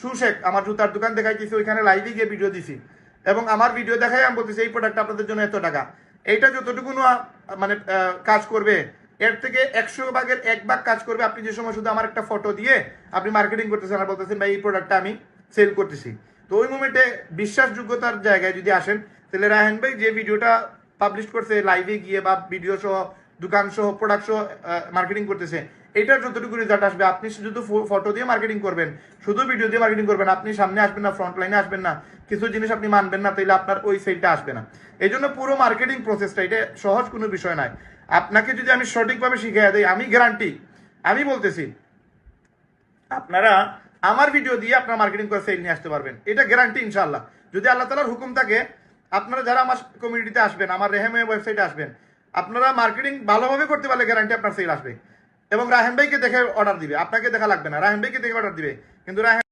সুশেখ আমার জুতার দোকান দেখাইতেছি, ওইখানে লাইভে গিয়ে ভিডিও দিছি এবং আমার ভিডিও দেখাই আমি বলতেছি এই প্রোডাক্ট আপনাদের জন্য এত টাকা। এইটা যতটুকু মানে কাজ করবে, এর থেকে 100 ভাগের 1 ভাগ কাজ করবে আপনি যে সময় শুধু আমার একটা ফটো দিয়ে আপনি মার্কেটিং করতেছেন আর বলতেছেন ভাই এই প্রোডাক্টটা আমি সেল করতেছি। তো ওই মোমেন্টে বিশ্বাসযোগ্যতার জায়গায় যদি আসেন, তাহলে রায়হান ভাই যে ভিডিওটা পাবলিশ করছে লাইভে গিয়ে বা ভিডিও সহ দোকান সহ প্রোডাক্ট সহ মার্কেটিং করতেছে, এটার যতটুকু রেজাল্ট আসবে, আপনি শুধু ফটো দিয়ে মার্কেটিং করবেন, শুধু ভিডিও দিয়ে মার্কেটিং করবেন, আপনি সামনে আসবেন না, ফ্রন্ট লাইনে আসবেন না, কিছু জিনিস আপনি মানবেন না, তাইলে আপনার ওই সেলটা আসবে না। এই জন্য পুরো মার্কেটিং প্রসেসটা এটা সহজ কোনো বিষয় নয়। আপনাকে যদি আমি সঠিকভাবে শিখিয়ে দিই, আমি গ্যারান্টি, আমি বলতেছি আপনারা আমার ভিডিও দিয়ে আপনার মার্কেটিং করে সেল নিয়ে আসতে পারবেন, এটা গ্যারান্টি ইনশাআল্লাহ। যদি আল্লাহ তাআলার হুকুম থাকে, আপনারা যারা আমার কমিউনিটিতে আসবেন, আমার রেহেমে ওয়েবসাইটে আসবেন, আপনারা মার্কেটিং ভালোভাবে করতে পারলে গ্যারান্টি আপনার সেল আসবে। এবং রাহেন ভাইকে দেখে অর্ডার দিবে, আপনাকে দেখা লাগবে না, রাহেন ভাইকে দেখে অর্ডার দিবে। কিন্তু রাহেন